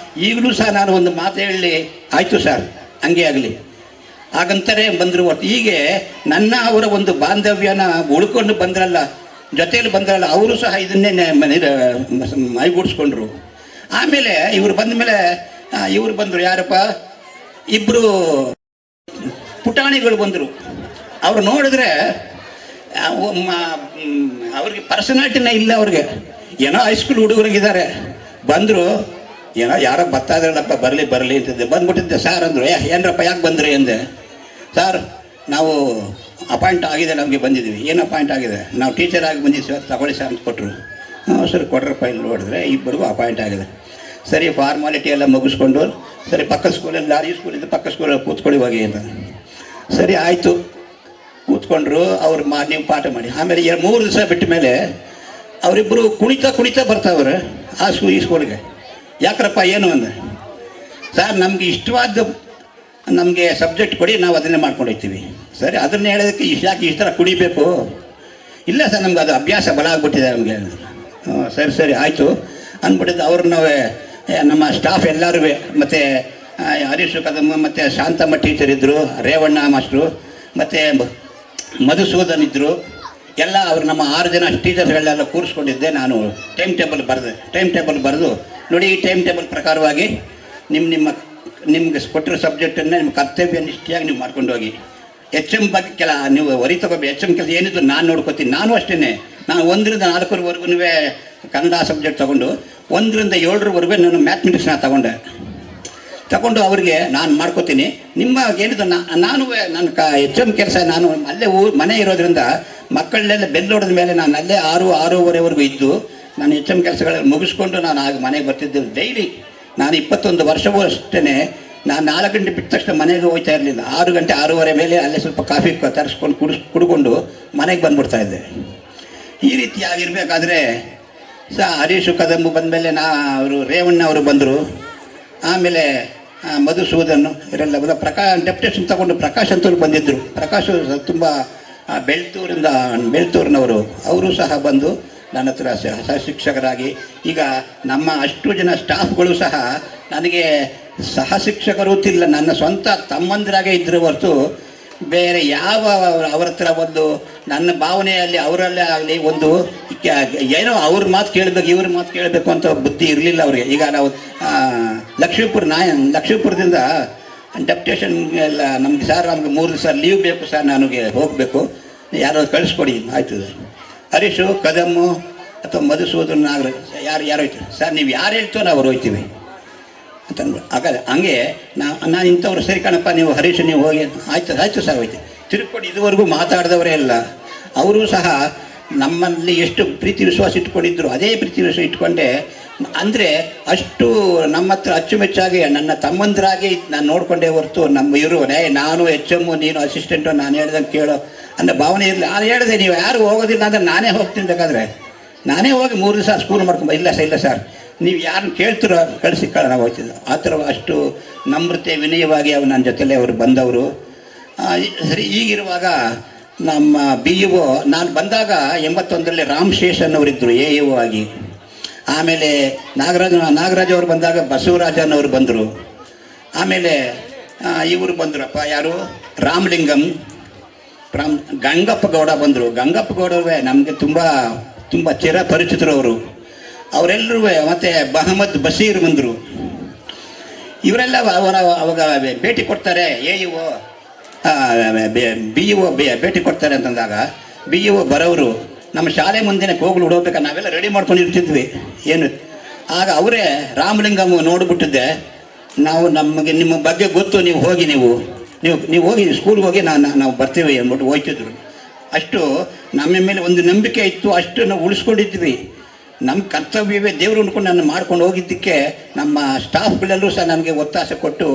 ಈಗಲೂ ಸಹ ನಾನು ಒಂದು ಮಾತು ಹೇಳಿ, ಆಯಿತು ಸರ್ ಹಂಗೆ ಆಗಲಿ ಹಾಗಂತಾರೆ ಬಂದರು. ಒಟ್ಟು ಹೀಗೆ ನನ್ನ ಅವರ ಒಂದು ಬಾಂಧವ್ಯನ ಉಳ್ಕೊಂಡು ಬಂದ್ರಲ್ಲ, ಜೊತೆಯಲ್ಲಿ ಬಂದ್ರಲ್ಲ, ಅವರು ಸಹ ಇದನ್ನೇ ಮೈಗೂಡಿಸ್ಕೊಂಡ್ರು. ಆಮೇಲೆ ಇವರು ಬಂದ ಮೇಲೆ ಇವರು ಬಂದರು, ಯಾರಪ್ಪ, ಇಬ್ಬರು ಪುಟಾಣಿಗಳು ಬಂದರು. ಅವ್ರು ನೋಡಿದ್ರೆ ಅವ್ರಿಗೆ ಪರ್ಸನಾಲಿಟಿನೇ ಇಲ್ಲ. ಅವ್ರಿಗೆ ಏನೋ ಹೈಸ್ಕೂಲ್ ಹುಡುಗರಿಗಿದ್ದಾರೆ. ಬಂದರು, ಏನೋ ಯಾರೋ ಬರ್ತಾ ಇದ್ರಲ್ಲಪ್ಪ, ಬರಲಿ ಅಂತಿದ್ದೆ. ಬಂದ್ಬಿಟ್ಟಿದ್ದೆ. ಸರ್ ಅಂದರು, ಏನರಪ್ಪ ಯಾಕೆ ಬಂದ್ರಿ ಅಂದೆ. ಸರ್ ನಾವು ಅಪಾಯಿಂಟ್ ಆಗಿದೆ, ನಮಗೆ ಬಂದಿದ್ದೀವಿ. ಏನು ಅಪಾಯಿಂಟ್ ಆಗಿದೆ? ನಾವು ಟೀಚರ್ ಆಗಿ ಬಂದಿದ್ದೀವಿ ಸರ್, ತಗೊಳ್ಳಿ ಸರ್ ಅಂತ ಕೊಟ್ಟರು. ಹಾಂ ಸರಿ ಕೊಡ್ರಪ್ಪ. ಇಲ್ಲಿ ನೋಡಿದ್ರೆ ಇಬ್ಬರಿಗೂ ಅಪಾಯಿಂಟ್ ಆಗಿದೆ. ಸರಿ, ಫಾರ್ಮಾಲಿಟಿ ಎಲ್ಲ ಮುಗಿಸ್ಕೊಂಡು, ಸರಿ ಪಕ್ಕ ಸ್ಕೂಲಲ್ಲಿ, ಲಾರಿ ಸ್ಕೂಲಿಂದ ಪಕ್ಕ ಸ್ಕೂಲಲ್ಲಿ ಕೂತ್ಕೊಳ್ಳಿ ಹೋಗಿ ಅಂತ. ಸರಿ ಆಯಿತು, ಕೂತ್ಕೊಂಡ್ರು. ಅವ್ರು ನೀವು ಪಾಠ ಮಾಡಿ. ಆಮೇಲೆ 3 ದಿವಸ ಬಿಟ್ಟ ಮೇಲೆ ಅವರಿಬ್ಬರು ಕುಣಿತಾ ಬರ್ತಾವ್ರೆ ಈ ಸ್ಕೂಲ್ಗೆ. ಯಾಕ್ರಪ್ಪ ಏನು ಅಂದೆ. ಸರ್ ನಮಗೆ ಇಷ್ಟವಾದ ನಮಗೆ ಸಬ್ಜೆಕ್ಟ್ ಕೊಡಿ, ನಾವು ಅದನ್ನೇ ಮಾಡ್ಕೊಂಡು ಹೋಗ್ತೀವಿ. ಸರಿ, ಅದನ್ನೇ ಹೇಳೋದಕ್ಕೆ ಯಾಕೆ ಈ ಥರ ಕುಡಿಬೇಕು? ಇಲ್ಲ ಸರ್, ನಮ್ಗೆ ಅದು ಅಭ್ಯಾಸ ಬಲ ಆಗ್ಬಿಟ್ಟಿದೆ ನಮಗೆ. ಸರಿ ಆಯಿತು ಅಂದ್ಬಿಟ್ಟಿದ್ದು. ಅವ್ರನ್ನ ನಮ್ಮ ಸ್ಟಾಫ್ ಎಲ್ಲರೂ, ಮತ್ತು ಹರೀಶ್ ಕದಮ್ಮ ಮತ್ತು ಶಾಂತಮ್ಮ ಟೀಚರ್ ಇದ್ದರು, ರೇವಣ್ಣ ಮಾಸ್ಟ್ರು ಮತ್ತು ಮಧುಸೂದನ್ ಇದ್ದರು ಎಲ್ಲ. ಅವರು ನಮ್ಮ 6 ಜನ ಟೀಚರ್ಸ್ಗಳನ್ನೆಲ್ಲ ಕೂರಿಸ್ಕೊಂಡಿದ್ದೆ. ನಾನು ಟೈಮ್ ಟೇಬಲ್ ಬರೆದು ನೋಡಿ, ಈ ಟೈಮ್ ಟೇಬಲ್ ಪ್ರಕಾರವಾಗಿ ನಿಮ್ಗೆ ಕೊಟ್ಟಿರೋ ಸಬ್ಜೆಕ್ಟನ್ನು ನಿಮ್ಮ ಕರ್ತವ್ಯ ನಿಷ್ಠೆಯಾಗಿ ನೀವು ಮಾಡ್ಕೊಂಡು ಹೋಗಿ. HM ಬಗ್ಗೆ ನೀವು ಹೊರಿ ತಗೋಬೇಕು. HM ಕೆಲಸ ಏನಿದ್ರು ನಾನು ನೋಡ್ಕೋತೀನಿ. ನಾನು ಅಷ್ಟೇ, ನಾನು 1ರಿಂದ 4ವರೆಗೂ ಕನ್ನಡ ಸಬ್ಜೆಕ್ಟ್ ತೊಗೊಂಡು 1ರಿಂದ 7ರವರೆಗೂ ನಾನು ಮ್ಯಾಥಮೆಟಿಕ್ಸ್ನ ತಗೊಂಡು ಅವ್ರಿಗೆ ನಾನು ಮಾಡ್ಕೋತೀನಿ. ನಿಮ್ಮ ಏನಿದ್ರು ನಾನು ನನ್ನ HM ಕೆಲಸ, ನಾನು ಅಲ್ಲೇ ಮನೆ ಇರೋದ್ರಿಂದ ಮಕ್ಕಳನ್ನೆಲ್ಲ ಬೆಲ್ಲೋಡಿದ ಮೇಲೆ ನಾನು ಅಲ್ಲೇ 6-6:30ವರೆಗೂ ಇದ್ದು ನಾನು HM ಕೆಲಸಗಳಲ್ಲಿ ಮುಗಿಸ್ಕೊಂಡು ನಾನು ಆಗ ಮನೆಗೆ ಬರ್ತಿದ್ದೆ. ಡೈಲಿ ನಾನು 21 ವರ್ಷವೂ ಅಷ್ಟೇ. ನಾನು 4 ಗಂಟೆ ಬಿಟ್ಟ ತಕ್ಷಣ ಮನೆಗೆ ಹೋಗ್ತಾ ಇರಲಿಲ್ಲ. 6 ಗಂಟೆ 6:30 ಮೇಲೆ ಅಲ್ಲೇ ಸ್ವಲ್ಪ ಕಾಫಿ ತರಿಸ್ಕೊಂಡು ಕುಡ್ಕೊಂಡು ಮನೆಗೆ ಬಂದ್ಬಿಡ್ತಾ ಇದ್ದೆ. ಈ ರೀತಿ ಆಗಿರಬೇಕಾದ್ರೆ ಹರೀಶು ಕದಂಬು ಬಂದಮೇಲೆ ಅವರು ರೇವಣ್ಣ ಅವರು ಬಂದರು. ಆಮೇಲೆ ಮಧುಸೂದನ್ ಇವರೆಲ್ಲ ಡೆಪ್ಯುಟೇಷನ್ ತಗೊಂಡು ಪ್ರಕಾಶ್ ಅಂತವ್ರು ಬಂದಿದ್ದರು. ಪ್ರಕಾಶ್ ತುಂಬ ಬೆಳ್ತೂರಿನವರು. ಅವರು ಸಹ ಬಂದು ನನ್ನ ಹತ್ರ ಸಹ ಶಿಕ್ಷಕರಾಗಿ, ಈಗ ನಮ್ಮ ಅಷ್ಟು ಜನ ಸ್ಟಾಫ್ಗಳು ಸಹ ನನಗೆ ಸಹ ಶಿಕ್ಷಕರು ಇಲ್ಲ, ನನ್ನ ಸ್ವಂತ ತಮ್ಮಂದಿರಾಗೆ ಇದ್ದರೆ ಹೊರತು ಬೇರೆ ಯಾವ ಅವ್ರ ಹತ್ರ ಒಂದು ನನ್ನ ಭಾವನೆಯಲ್ಲಿ ಅವರಲ್ಲೇ ಆಗಲಿ ಒಂದು ಏನೋ ಅವ್ರ ಮಾತು ಕೇಳಬೇಕು, ಇವ್ರ ಮಾತು ಕೇಳಬೇಕು ಅಂತ ಬುದ್ಧಿ ಇರಲಿಲ್ಲ ಅವ್ರಿಗೆ. ಈಗ ನಾವು ಲಕ್ಷ್ಮೀಪುರದಿಂದ ಡೆಪ್ಯುಟೇಷನ್ ಎಲ್ಲ ನಮಗೆ ಸರ್, ನಮಗೆ 3 ದಿವಸ ಲೀವ್ ಬೇಕು ಸರ್, ನನಗೆ ಹೋಗಬೇಕು, ಯಾರೋ ಕಳಿಸ್ಕೊಡಿ. ಆಯ್ತು. ಹರೀಶು ಕದಮ್ಮು ಅಥವಾ ಮಧುಸೂದನ್ ನಾಗರ ಯಾರು ಹೋಯ್ತು ಸರ್, ನೀವು ಯಾರು ಹೇಳ್ತೋ ನಾವು ಅವ್ರು ಹೋಗ್ತೀವಿ ಅಂತಂದ್ಬಿಟ್ಟು. ಹಂಗೆ ನಾನು ಇಂಥವ್ರು, ಸರಿ ಕಣಪ್ಪ ನೀವು ಹರೀಶ್ ನೀವು ಹೋಗಿ, ಆಯಿತು ಸರ್ ಹೋಯ್ತು. ತಿರುಗ್ಕೊಂಡು ಇದುವರೆಗೂ ಮಾತಾಡಿದವರೇ ಇಲ್ಲ. ಅವರು ಸಹ ನಮ್ಮಲ್ಲಿ ಎಷ್ಟು ಪ್ರೀತಿ ವಿಶ್ವಾಸ ಇಟ್ಕೊಂಡಿದ್ರು ಅದೇ ಪ್ರೀತಿ ವಿಶ್ವಾಸ ಇಟ್ಕೊಂಡೆ ಅಂದರೆ ಅಷ್ಟು ನಮ್ಮ ಹತ್ರ ಅಚ್ಚುಮೆಚ್ಚಾಗಿ ನನ್ನ ತಮ್ಮಂದಿರಾಗಿ ನಾನು ನೋಡಿಕೊಂಡೇ ಹೊರತು ನಮ್ಮ ಇರುವನೇ ನಾನು ಎಚ್ ಎಮ್ಮು ನೀನು ಅಸಿಸ್ಟೆಂಟು ನಾನು ಹೇಳ್ದಂಗೆ ಕೇಳೋ ಅನ್ನೋ ಭಾವನೆ ಇರಲಿ. ನಾನು ಹೇಳಿದೆ ನೀವು ಯಾರು ಹೋಗೋದಿಲ್ಲ ಅಂದರೆ ನಾನೇ ಹೋಗ್ತೀನಿ, ಬೇಕಾದರೆ ನಾನೇ ಹೋಗಿ 3 ದಿವಸ ಸ್ಕೂಲ್ ಮಾಡ್ಕೊಂಡು ಇಲ್ಲ ಸರ್ ನೀವು ಯಾರನ್ನು ಕೇಳ್ತಿರೋ ಕಳಿಸಿ ನಾವು ಹೋಗ್ತಿದ್ದೆ. ಆ ಥರ ಅಷ್ಟು ನಮ್ರತೆ ವಿನಯವಾಗಿ ಅವ್ರು ನನ್ನ ಜೊತೆಲೇ ಅವರು ಬಂದವರು. ಸರಿ, ಈಗಿರುವಾಗ ನಮ್ಮ ಬಿ ಇ ಒ ನಾನು ಬಂದಾಗ 81ರಲ್ಲಿ ರಾಮ್ ಶೇಷನ್ ಅವರಿದ್ದರು ಎ ಇ ಒ ಆಗಿ. ಆಮೇಲೆ ನಾಗರಾಜ್ ಅವರು ಬಂದಾಗ ಬಸವರಾಜನ್ ಅವರು ಬಂದರು. ಆಮೇಲೆ ಇವರು ಬಂದ್ರಪ್ಪ, ಯಾರು ರಾಮಲಿಂಗಂ, ಗಂಗಪ್ಪ ಗೌಡ ಬಂದರು. ಗಂಗಪ್ಪ ಗೌಡವೇ ನಮಗೆ ತುಂಬ ಚಿರಪರಿಚಿತರು ಅವರು. ಅವರೆಲ್ಲರೂ ಮತ್ತು ಮಹಮ್ಮದ್ ಬಶೀರ್ ಬಂದರು. ಇವರೆಲ್ಲ ಅವಾಗ ಭೇಟಿ ಕೊಡ್ತಾರೆ. A E O B E O ಭೇಟಿ ಕೊಡ್ತಾರೆ ಅಂತಂದಾಗ ಬಿ ಇ ಒ ಬರೋರು ನಮ್ಮ ಶಾಲೆ ಮುಂದೆನೇ ಹೋಗ್ಲು ಹುಡೋಬೇಕಾ ನಾವೆಲ್ಲ ರೆಡಿ ಮಾಡ್ಕೊಂಡಿರ್ತಿದ್ವಿ ಏನು. ಆಗ ಅವರೇ ರಾಮಲಿಂಗಮ್ಮ ನೋಡಿಬಿಟ್ಟಿದ್ದೆ, ನಮಗೆ ನಿಮ್ಮ ಬಗ್ಗೆ ಗೊತ್ತು, ನೀವು ಹೋಗಿ ನೀವು ಹೋಗಿ ಸ್ಕೂಲ್ಗೆ ಹೋಗಿ ನಾವು ಬರ್ತೀವಿ ಅಂದ್ಬಿಟ್ಟು ಹೋಗ್ತಿದ್ರು. ಅಷ್ಟು ನಮ್ಮ ಮೇಲೆ ಒಂದು ನಂಬಿಕೆ ಇತ್ತು, ಅಷ್ಟು ನಾವು ಉಳಿಸ್ಕೊಂಡಿದ್ವಿ. ನಮ್ಮ ಕರ್ತವ್ಯವೇ ದೇವರು ಅಂದ್ಕೊಂಡು ನಾನು ಮಾಡ್ಕೊಂಡು ಹೋಗಿದ್ದಕ್ಕೆ ನಮ್ಮ ಸ್ಟಾಫ್ಗಳೆಲ್ಲರೂ ಸಹ ನನಗೆ ಒತ್ತಾಸೆ ಕೊಟ್ಟು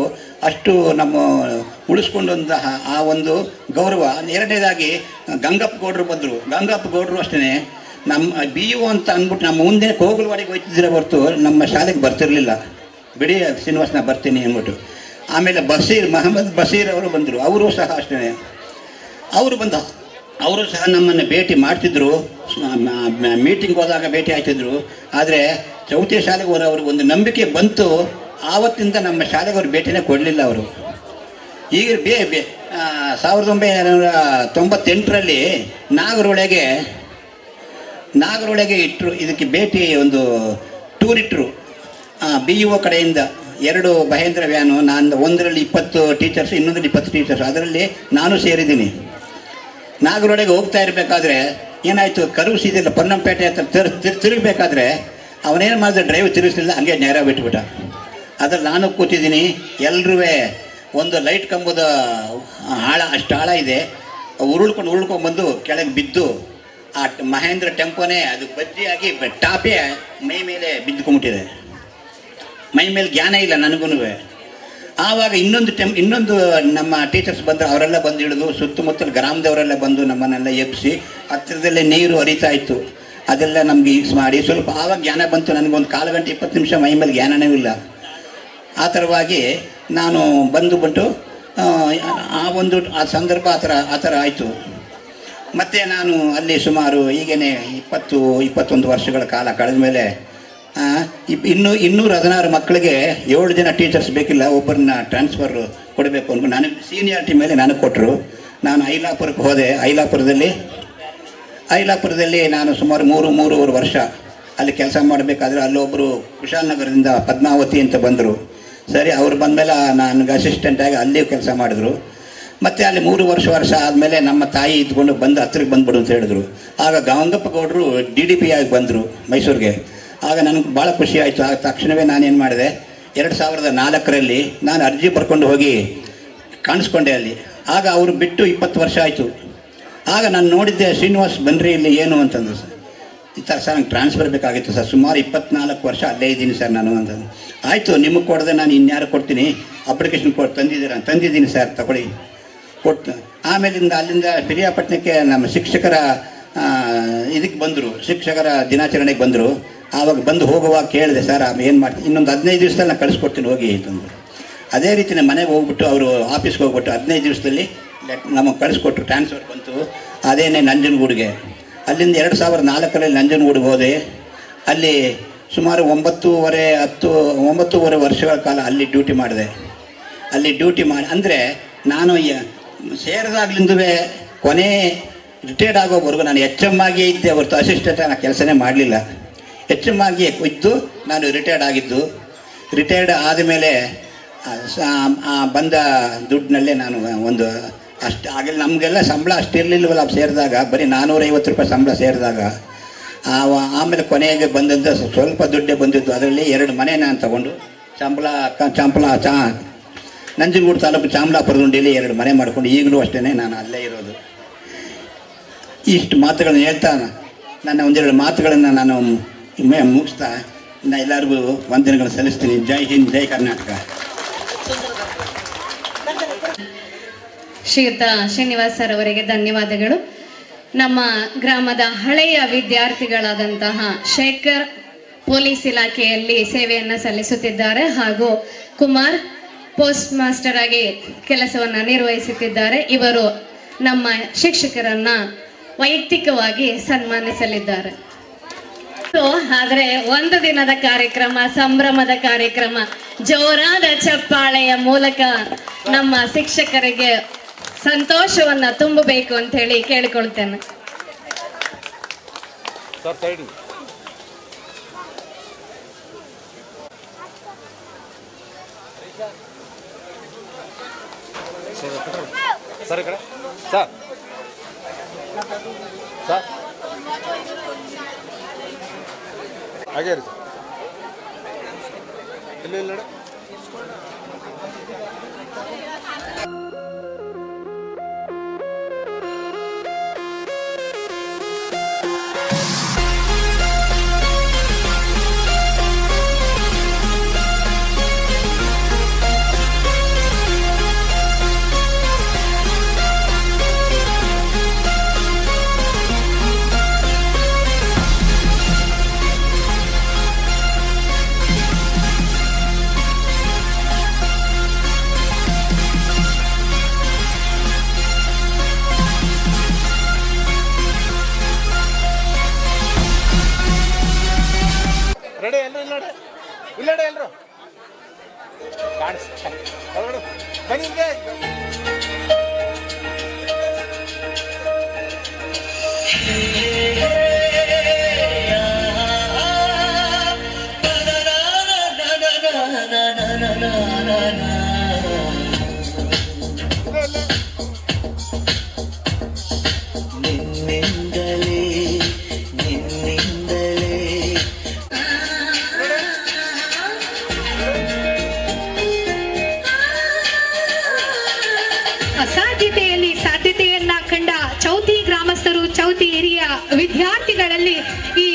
ಅಷ್ಟು ನಮ್ಮ ಉಳಿಸ್ಕೊಂಡಂತಹ ಆ ಒಂದು ಗೌರವ. ಎರಡನೇದಾಗಿ ಗಂಗಪ್ಪ ಗೌಡರು ಬಂದರು. ಗಂಗಪ್ಪ ಗೌಡರು ಅಷ್ಟೇ ನಮ್ಮ ಬಿ ಯು ಅಂತ ಅಂದ್ಬಿಟ್ಟು ನಮ್ಮ ಮುಂದೆ ಕೋಗಲವಾಡಿಗೆ ಹೋಗ್ತಿದ್ರೆ ಹೊರತು ನಮ್ಮ ಶಾಲೆಗೆ ಬರ್ತಿರಲಿಲ್ಲ. ಬಿಡಿ ಶ್ರೀನಿವಾಸನ ಬರ್ತೀನಿ ಅಂದ್ಬಿಟ್ಟು. ಆಮೇಲೆ ಮಹಮ್ಮದ್ ಬಶೀರ್ ಅವರು ಬಂದರು. ಅವರು ಸಹ ಅಷ್ಟೇ ಅವರು ಸಹ ನಮ್ಮನ್ನು ಭೇಟಿ ಮಾಡ್ತಿದ್ರು. ಮೀಟಿಂಗ್ ಹೋದಾಗ ಭೇಟಿ ಆಗ್ತಿದ್ರು. ಆದರೆ ಚೌತಿ ಶಾಲೆಗೆ ಅವ್ರಿಗೆ ಒಂದು ನಂಬಿಕೆ ಬಂತು. ಆವತ್ತಿಂದ ನಮ್ಮ ಶಾಲೆಗೆ ಅವ್ರು ಭೇಟಿನೇ ಕೊಡಲಿಲ್ಲ ಅವರು. ಈಗ 1998ರಲ್ಲಿ ನಾಗರೊಳಗೆ ಇಟ್ಟರು. ಇದಕ್ಕೆ ಭೇಟಿ ಒಂದು ಟೂರ್ ಇಟ್ಟರು ಬಿ ಇ ಒ ಕಡೆಯಿಂದ. 2 ಮಹೇಂದ್ರ ವ್ಯಾನು, ನಾನು ಒಂದರಲ್ಲಿ 20 ಟೀಚರ್ಸ್, ಇನ್ನೊಂದರಲ್ಲಿ 20 ಟೀಚರ್ಸ್, ಅದರಲ್ಲಿ ನಾನು ಸೇರಿದ್ದೀನಿ. ನಾಗರೊಳಗೆ ಹೋಗ್ತಾ ಇರಬೇಕಾದ್ರೆ ಏನಾಯಿತು, ಕರು ಸೀದಿಲ್ಲ ಪೊನ್ನಂಪೇಟೆ ಹತ್ರ ತಿರುಗಬೇಕಾದ್ರೆ ಅವನೇನು ಮಾಡಿದ್ರೆ ಡ್ರೈವ್ ತಿರುಗಿಸಲಿಲ್ಲ, ಹಂಗೆ ನೇರ ಬಿಟ್ಬಿಟ್ಟ. ಅದ್ರಲ್ಲಿ ನಾನು ಕೂತಿದ್ದೀನಿ. ಎಲ್ಲರೂ ಒಂದು ಲೈಟ್ ಕಂಬದ ಅಷ್ಟು ಆಳ ಇದೆ, ಉರುಳ್ಕೊಂಡು ಬಂದು ಕೆಳಗೆ ಬಿದ್ದು ಆ ಮಹೇಂದ್ರ ಟೆಂಪೋನೇ ಅದು ಬಜ್ಜಿಯಾಗಿ ಟಾಪೇ ಮೈ ಮೇಲೆ ಬಿದ್ದುಕೊಂಡ್ಬಿಟ್ಟಿದೆ. ಮೈ ಮೇಲೆ ಜ್ಞಾನ ಇಲ್ಲ ನನಗೂ. ಆವಾಗ ಇನ್ನೊಂದು ನಮ್ಮ ಟೀಚರ್ಸ್ ಬಂದರು. ಅವರೆಲ್ಲ ಬಂದು ಇಳಿದು ಸುತ್ತಮುತ್ತಲ ಗ್ರಾಮದವರೆಲ್ಲ ಬಂದು ನಮ್ಮನ್ನೆಲ್ಲ ಎಬ್ಬಿಸಿ ಹತ್ತಿರದಲ್ಲೇ ನೀರು ಹರಿತಾ ಇತ್ತು. ಅದೆಲ್ಲ ನಮ್ಗೆ ಯೂಸ್ ಮಾಡಿ ಸ್ವಲ್ಪ ಆವಾಗ ಜ್ಞಾನ ಬಂತು. ನನಗೊಂದು 1/4 ಗಂಟೆ 20 ನಿಮಿಷ ಮೈ ಮೇಲೆ ಜ್ಞಾನವೇ ಇಲ್ಲ. ಆ ಥರವಾಗಿ ನಾನು ಬಂದು ಆ ಸಂದರ್ಭ ಆ ಥರ ಆಯಿತು. ಮತ್ತು ನಾನು ಅಲ್ಲಿ ಸುಮಾರು ಈಗೇನೆ 21 ವರ್ಷಗಳ ಕಾಲ ಕಳೆದ ಮೇಲೆ 216 ಮಕ್ಕಳಿಗೆ 7 ಜನ ಟೀಚರ್ಸ್ ಬೇಕಿಲ್ಲ, ಒಬ್ಬರನ್ನ ಟ್ರಾನ್ಸ್ಫರ್ ಕೊಡಬೇಕು ಅಂದ್ಕೊಂಡು ನನಗೆ ಸೀನಿಯಾರಿಟಿ ಮೇಲೆ ನನಗೆ ಕೊಟ್ಟರು. ನಾನು ಐಲಾಪುರಕ್ಕೆ ಹೋದೆ. ಐಲಾಪುರದಲ್ಲಿ ನಾನು ಸುಮಾರು 3.5 ವರ್ಷ ಅಲ್ಲಿ ಕೆಲಸ ಮಾಡಬೇಕಾದ್ರೆ ಅಲ್ಲೊಬ್ಬರು ಕುಶಾಲನಗರದಿಂದ ಪದ್ಮಾವತಿ ಅಂತ ಬಂದರು. ಸರಿ, ಅವ್ರು ಬಂದಮೇಲೆ ನನಗೆ ಅಸಿಸ್ಟೆಂಟಾಗಿ ಅಲ್ಲಿಯೂ ಕೆಲಸ ಮಾಡಿದ್ರು. ಮತ್ತು ಅಲ್ಲಿ 3 ವರ್ಷ ಆದಮೇಲೆ ನಮ್ಮ ತಾಯಿ ಇದ್ಕೊಂಡು ಹತ್ತಿರಕ್ಕೆ ಬಂದ್ಬಿಡು ಅಂತ ಹೇಳಿದ್ರು. ಆಗ ಗಂಗಪ್ಪ ಗೌಡರು DDP ಆಗಿ ಬಂದರು ಮೈಸೂರಿಗೆ. ಆಗ ನನಗೆ ಭಾಳ ಖುಷಿ ಆಯಿತು. ಆಗ ತಕ್ಷಣವೇ ನಾನೇನು ಮಾಡಿದೆ, 2004ರಲ್ಲಿ ನಾನು ಅರ್ಜಿ ಬರ್ಕೊಂಡು ಹೋಗಿ ಕಾಣಿಸ್ಕೊಂಡೆ ಅಲ್ಲಿ. ಆಗ ಅವರು ಬಿಟ್ಟು 20 ವರ್ಷ ಆಯಿತು. ಆಗ ನಾನು ನೋಡಿದ್ದೆ, ಶ್ರೀನಿವಾಸ್ ಬನ್ನಿರಿ ಇಲ್ಲಿ ಏನು ಅಂತಂದು. ಈ ಥರ ಸರ್ ನಂಗೆ ಟ್ರಾನ್ಸ್ಫರ್ ಬೇಕಾಗಿತ್ತು ಸರ್, ಸುಮಾರು 24 ವರ್ಷ ಅಲ್ಲೇ ಇದ್ದೀನಿ ಸರ್ ನಾನು ಅಂತಂದು. ಆಯಿತು, ನಿಮಗೆ ಕೊಡದೆ ನಾನು ಇನ್ಯಾರು ಕೊಡ್ತೀನಿ, ಅಪ್ಲಿಕೇಶನ್ ತಂದಿದ್ದೀನಿ ಸರ್, ತಗೊಳ್ಳಿ ಕೊಟ್ಟು. ಅಲ್ಲಿಂದ ಪಿರಿಯಾಪಟ್ಟಣಕ್ಕೆ ನಮ್ಮ ಶಿಕ್ಷಕರ ಇದಕ್ಕೆ ಬಂದರು, ಶಿಕ್ಷಕರ ದಿನಾಚರಣೆಗೆ ಬಂದರು. ಆವಾಗ ಬಂದು ಹೋಗುವಾಗ ಕೇಳಿದೆ, ಸರ್ ಏನು ಮಾಡ್ತೀನಿ, ಇನ್ನೊಂದು 15 ದಿವಸದಲ್ಲಿ ನಾನು ಕಳಿಸ್ಕೊಡ್ತೀನಿ ಹೋಗಿ ಅಂತಂದರು. ಅದೇ ರೀತಿ ನಮ್ಮ ಮನೆಗೆ ಹೋಗ್ಬಿಟ್ಟು ಅವರು ಆಫೀಸ್ಗೆ ಹೋಗ್ಬಿಟ್ಟು 15 ದಿವಸದಲ್ಲಿ ನಮಗೆ ಕಳಿಸ್ಕೊಟ್ರು. ಟ್ರಾನ್ಸ್ಫರ್ ಬಂತು. ಅದೇನೇ ನಂಜನಗೂಡಿಗೆ. ಅಲ್ಲಿಂದ 2004ರಲ್ಲಿ ನಂಜನಗೂಡಿಗೆ ಹೋದೆ. ಅಲ್ಲಿ ಸುಮಾರು 9.5 ವರ್ಷಗಳ ಕಾಲ ಅಲ್ಲಿ ಡ್ಯೂಟಿ ಮಾಡಿದೆ. ಅಂದರೆ ನಾನು ಸೇರಿದಾಗ್ಲಿಂದವೇ ಕೊನೆ ರಿಟೈರ್ಡ್ ಆಗೋವರೆಗೂ ನಾನು HM ಆಗಿಯೇ ಇದ್ದೆ ಹೊರತು ಅಸಿಸ್ಟೆಂಟ್ ನಾನು ಕೆಲಸನೇ ಮಾಡಲಿಲ್ಲ. HM ಆಗಿಯೇ ಇದ್ದು ನಾನು ರಿಟೈರ್ಡ್ ಆಗಿದ್ದು. ರಿಟೈರ್ಡ್ ಆದಮೇಲೆ ಬಂದ ದುಡ್ಡಿನಲ್ಲೇ ನಾನು ಒಂದು ಅಷ್ಟು ಆಗಲಿ ನಮಗೆಲ್ಲ ಸಂಬಳ ಅಷ್ಟಿರಲಿಲ್ಲವಲ್ಲ ಸೇರಿದಾಗ, ಬರೀ 450 ರೂಪಾಯಿ ಸಂಬಳ ಸೇರಿದಾಗ. ಆಮೇಲೆ ಕೊನೆಗೆ ಬಂದದ್ದು ಸ್ವಲ್ಪ ದುಡ್ಡೇ ಬಂದಿದ್ದು. ಅದರಲ್ಲಿ 2 ಮನೆ ನಾನು ತಗೊಂಡು ನಂಜನಗೂಡು ತಾಲೂಕು ಚಾಮಲಾಪುರದುಂಡಿಯಲ್ಲಿ 2 ಮನೆ ಮಾಡ್ಕೊಂಡು ಈಗಲೂ ಅಷ್ಟೇ ನಾನು ಅಲ್ಲೇ ಇರೋದು. ಇಷ್ಟು ಮಾತುಗಳನ್ನು ಹೇಳ್ತಾ ನನ್ನ 1-2 ಮಾತುಗಳನ್ನು ನಾನು ಮುಗಿಸ್ತಾ, ನಾ ಎಲ್ಲರಿಗೂ ವಂದನೆಗಳು ಸಲ್ಲಿಸ್ತೀನಿ. ಜೈ ಹಿಂದ್, ಜೈ ಕರ್ನಾಟಕ. ಶ್ರೀಯುತ ಶ್ರೀನಿವಾಸ್ ಸರ್ ಅವರಿಗೆ ಧನ್ಯವಾದಗಳು. ನಮ್ಮ ಗ್ರಾಮದ ಹಳೆಯ ವಿದ್ಯಾರ್ಥಿಗಳಾದಂತಹ ಶೇಖರ್ ಪೊಲೀಸ್ ಇಲಾಖೆಯಲ್ಲಿ ಸೇವೆಯನ್ನು ಸಲ್ಲಿಸುತ್ತಿದ್ದಾರೆ ಹಾಗೂ ಕುಮಾರ್ ಪೋಸ್ಟ್ ಮಾಸ್ಟರ್ ಆಗಿ ಕೆಲಸವನ್ನು ನಿರ್ವಹಿಸುತ್ತಿದ್ದಾರೆ. ಇವರು ನಮ್ಮ ಶಿಕ್ಷಕರನ್ನ ವೈಯಕ್ತಿಕವಾಗಿ ಸನ್ಮಾನಿಸಲಿದ್ದಾರೆ. ಆದರೆ ಒಂದು ದಿನದ ಕಾರ್ಯಕ್ರಮ, ಸಂಭ್ರಮದ ಕಾರ್ಯಕ್ರಮ, ಜೋರಾದ ಚಪ್ಪಾಳೆಯ ಮೂಲಕ ನಮ್ಮ ಶಿಕ್ಷಕರಿಗೆ ಸಂತೋಷವನ್ನ ತುಂಬಬೇಕು ಅಂತ ಹೇಳಿ ಕೇಳಿಕೊಳ್ತೇನೆ. ಸರ್ ಈ ಕಡೆ ಸರ್ ಸರ್ ಹಾಗೆ ರೀ ಸರ್ ಇಲ್ಲ ಇಲ್ಲ ನೋಡಿ. ರೆಡಿ ಎಲ್ಲರೂ ಇಲ್ಲಡೆ ಇಲ್ಲಡೆ ಎಲ್ಲರೂ ಕಾಣಿಸ್ ಬನ್ನಿ ಹಿಂಗೆ. ಅಸಾಧ್ಯತೆಯಲ್ಲಿ ಸಾಧ್ಯತೆಯನ್ನ ಕಂಡ ಚೌತಿ ಗ್ರಾಮಸ್ಥರು, ಚೌತಿ ಹಿರಿಯ ವಿದ್ಯಾರ್ಥಿಗಳಲ್ಲಿ ಈ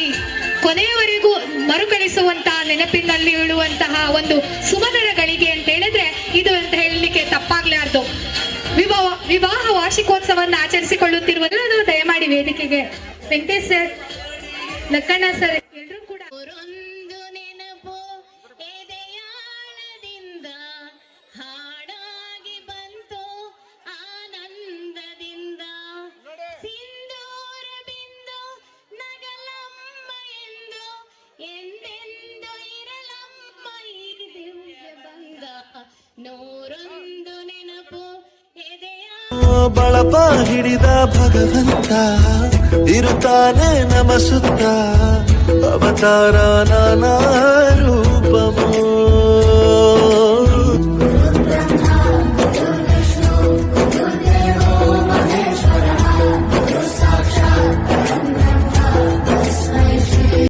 ಕೊನೆಯವರೆಗೂ ಮರುಕಳಿಸುವಂತಹ ನೆನಪಿನಲ್ಲಿ ಉಳುವಂತಹ ಒಂದು ಸುಮಧುರ ಗಳಿಗೆ ಅಂತ ಹೇಳಿದ್ರೆ ಇದು ಅಂತ ಹೇಳಲಿಕ್ಕೆ ತಪ್ಪಾಗ್ಲಾರ್ದು. ವಿವಾಹ ವಾರ್ಷಿಕೋತ್ಸವವನ್ನು ಆಚರಿಸಿಕೊಳ್ಳುತ್ತಿರುವ ಎಲ್ಲರೂ ದಯಮಾಡಿ ವೇದಿಕೆಗೆ. ವೆಂಕಟೇಶ್ ಸರ್, ಲಕ್ಕಣ್ಣ ಸರ್ ಎಲ್ಲರೂ ಕೂಡ ಹಾಡಾಗಿ ಬಂತು ಆನಂದದಿಂದ, ಸಿಂಧೂರ ಬಿಂದು ನಗಲಮ್ಮ ಎಂದು ಎಂದೆಂದು ಇರಲಮ್ಮ ಈ ದಿವ್ಯ ಬಂದ, ನೂರೊಂದು ನೆನಪು ಎದೆಯ ಬಳಪ ಹಿಡಿದ ಭಗವಂತ ಇರುತ್ತಾನೆ ನಮ ಸುತ್ತ ಅವತಾರ ನಾನಾ